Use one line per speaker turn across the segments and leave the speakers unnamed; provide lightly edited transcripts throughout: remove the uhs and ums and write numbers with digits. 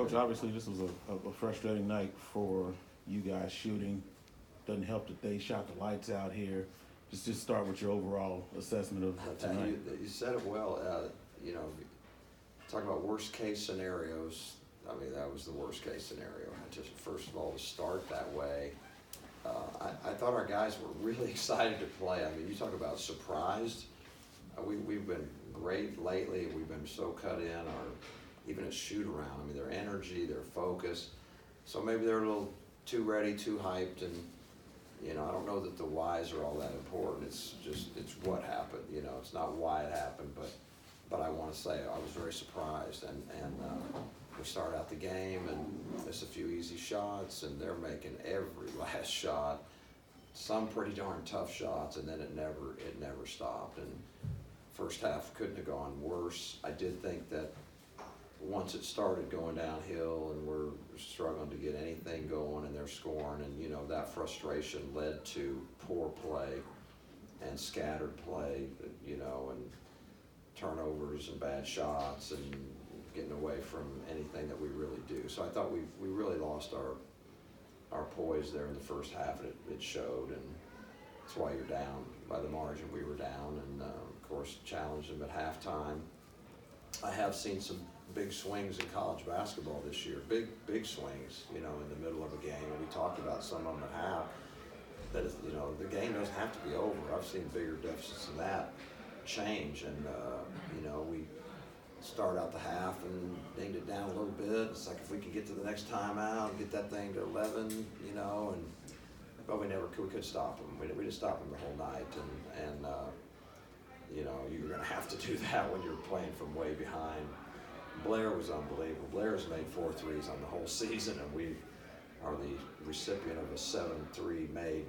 Coach, obviously this was a frustrating night for you guys shooting. Doesn't help that they shot the lights out here. Just start with your overall assessment of tonight.
You said it well. You know, talk about worst case scenarios. I mean, that was the worst case scenario. Just first of all, to start that way, I thought our guys were really excited to play. I mean, you talk about surprised. We've been great lately. We've been so cut in, or even a shoot around. I mean, their energy, their focus. So maybe they're a little too ready, too hyped, and you know, I don't know that the whys are all that important. It's what happened. You know, it's not why it happened, but I want to say I was very surprised, and we start out the game and there's a few easy shots, and they're making every last shot. Some pretty darn tough shots, and then it never stopped. And first half couldn't have gone worse. I did think that once it started going downhill and we're struggling to get anything going and they're scoring, and you know, that frustration led to poor play and scattered play, you know, and turnovers and bad shots and getting away from anything that we really do. So I thought we really lost our poise there in the first half, and it showed, and that's why you're down by the margin we were down, and of course challenged them at halftime. I have seen some big swings in college basketball this year, big swings, you know, in the middle of a game, and we talked about some of them at half, that, you know, the game doesn't have to be over. I've seen bigger deficits than that change, and, you know, we start out the half and dinged it down a little bit. It's like, if we could get to the next timeout, get that thing to 11, you know, but we could stop them. We didn't stop them the whole night, and you know, you're going to have to do that when you're playing from way behind. Blair was unbelievable. Blair's made 4 threes on the whole season, and we are the recipient of a 7-3 made,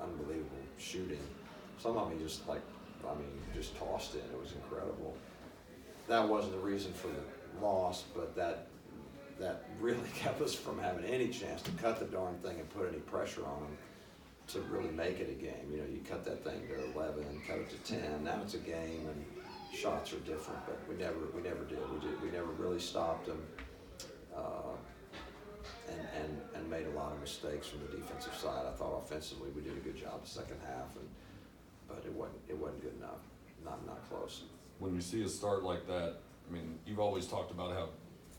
unbelievable shooting. Some of them just just tossed in. It was incredible. That wasn't the reason for the loss, but that really kept us from having any chance to cut the darn thing and put any pressure on them to really make it a game. You know, you cut that thing to 11, cut it to 10. Now it's a game, and shots are different, but we never did. We never really stopped them, and made a lot of mistakes from the defensive side. I thought offensively we did a good job the second half, but it wasn't good enough. Not close.
When we see a start like that, I mean, you've always talked about how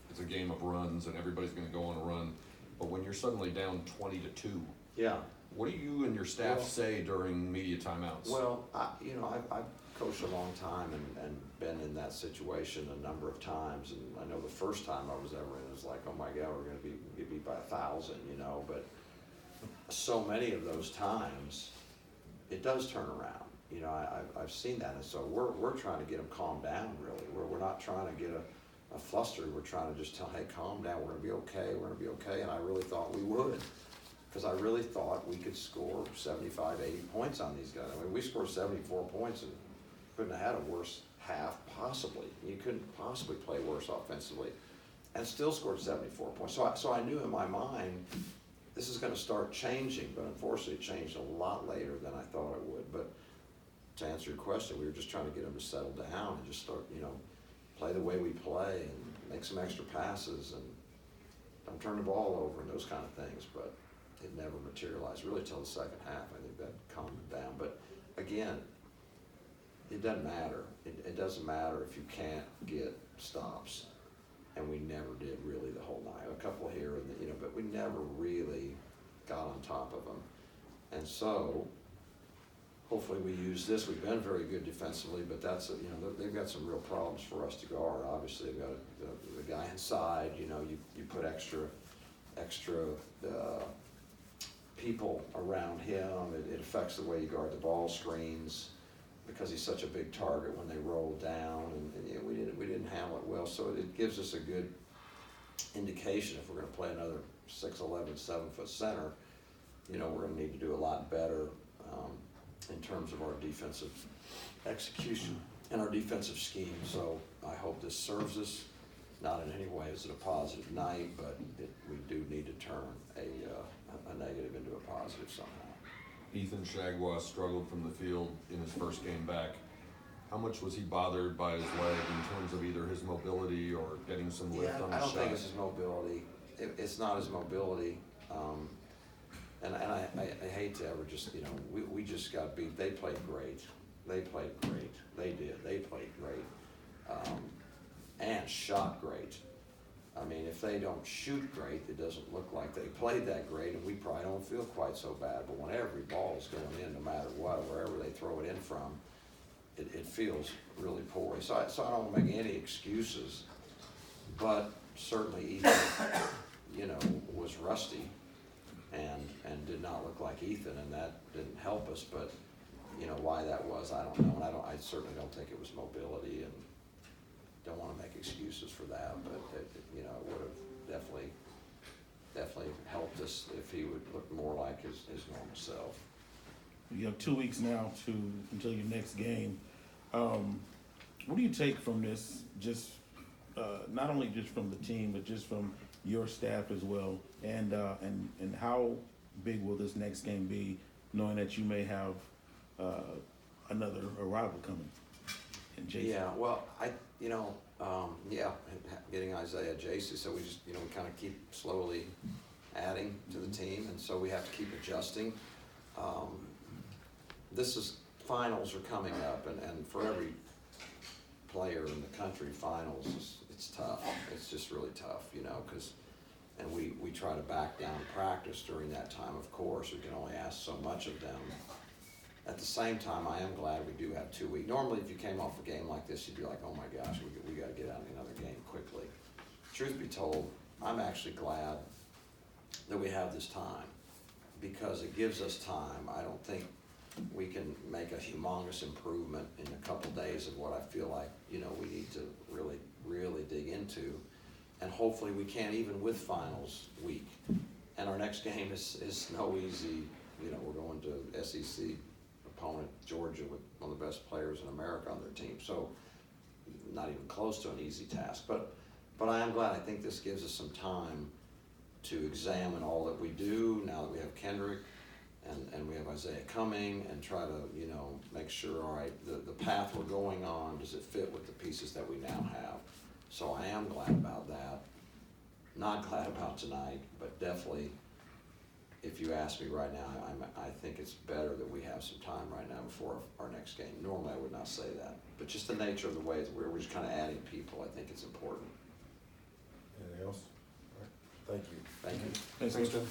it's a game of runs and everybody's going to go on a run, but when you're suddenly down 20-2,
yeah.
What do you and your staff say during media timeouts?
Well, I've coached a long time and been in that situation a number of times, and I know the first time I was ever in, it was like, oh my God, we're going to get beat by 1,000, you know. But so many of those times, it does turn around. You know, I've seen that, and so we're trying to get them calmed down. Really, we're not trying to get a fluster. We're trying to just tell, hey, calm down. We're going to be okay. We're going to be okay. And I really thought we would, because I really thought we could score 75, 80 points on these guys. I mean, we scored 74 points and couldn't have had a worse half possibly. You couldn't possibly play worse offensively, and still scored 74 points. So I knew in my mind this is going to start changing, but unfortunately it changed a lot later than I thought it would. But to answer your question, we were just trying to get them to settle down and just start, you know, play the way we play and make some extra passes and don't turn the ball over and those kind of things. But it never materialized really till the second half. I think that calmed it down. But again, it doesn't matter. It doesn't matter if you can't get stops, and we never did really the whole night. A couple here and you know, but we never really got on top of them. And so hopefully we use this. We've been very good defensively, but that's you know, they've got some real problems for us to guard. Obviously, they've got the guy inside. You know, you put extra people around him. It affects the way you guard the ball screens, because he's such a big target when they roll down, and you know, we didn't handle it well. So it gives us a good indication if we're going to play another 6'11", 7-foot center. You know, we're going to need to do a lot better in terms of our defensive execution and our defensive scheme. So I hope this serves us. Not in any way is it a positive night, but we do need to turn a negative into a positive somehow.
Ethan Shagwa struggled from the field in his first game back. How much was he bothered by his leg in terms of either his mobility or getting some lift
Yeah,
on the
I
shot.
don't think it's his mobility. It's not his mobility. And I hate to ever just, you know, we just got beat. They played great. They played great. They did. They played great. And shot great. I mean, if they don't shoot great, it doesn't look like they played that great, and we probably don't feel quite so bad. But when every ball is going in, no matter what, wherever they throw it in from, it feels really poor. So I don't want to make any excuses, but certainly Ethan, you know, was rusty and did not look like Ethan, and that didn't help us. But you know why that was, I don't know, and I certainly don't think it was mobility, and don't want to make excuses for that. But you know, it would have definitely helped us if he would look more like his normal self.
You have 2 weeks now until your next game. What do you take from this? Just not only just from the team, but just from your staff as well. And how big will this next game be, knowing that you may have another arrival coming in Jason?
Yeah, well, getting Isaiah, JC, so we just, we kind of keep slowly adding to the team, and so we have to keep adjusting. Finals are coming up, and for every player in the country, finals it's tough. It's just really tough, and we try to back down practice during that time. Of course, we can only ask so much of them. At the same time, I am glad we do have 2 weeks. Normally, if you came off a game like this, you'd be like, oh my gosh, we got to get out of another game quickly. Truth be told, I'm actually glad that we have this time, because it gives us time. I don't think we can make a humongous improvement in a couple days of what I feel like, we need to really, really dig into. And hopefully we can, even with finals week. And our next game is no easy, we're going to SEC opponent, Georgia, with one of the best players in America on their team. So not even close to an easy task. But I am glad. I think this gives us some time to examine all that we do now that we have Kendrick and we have Isaiah coming, and try to, make sure, all right, the path we're going on, does it fit with the pieces that we now have? So I am glad about that. Not glad about tonight, but definitely, if you ask me right now, I think it's better that we have some time right now before our next game. Normally I would not say that, but just the nature of the way we're just kind of adding people, I think it's important.
Anything else? All right. Thank you.
Thank you.
Thanks,
Thanks,
Coach.
Tim.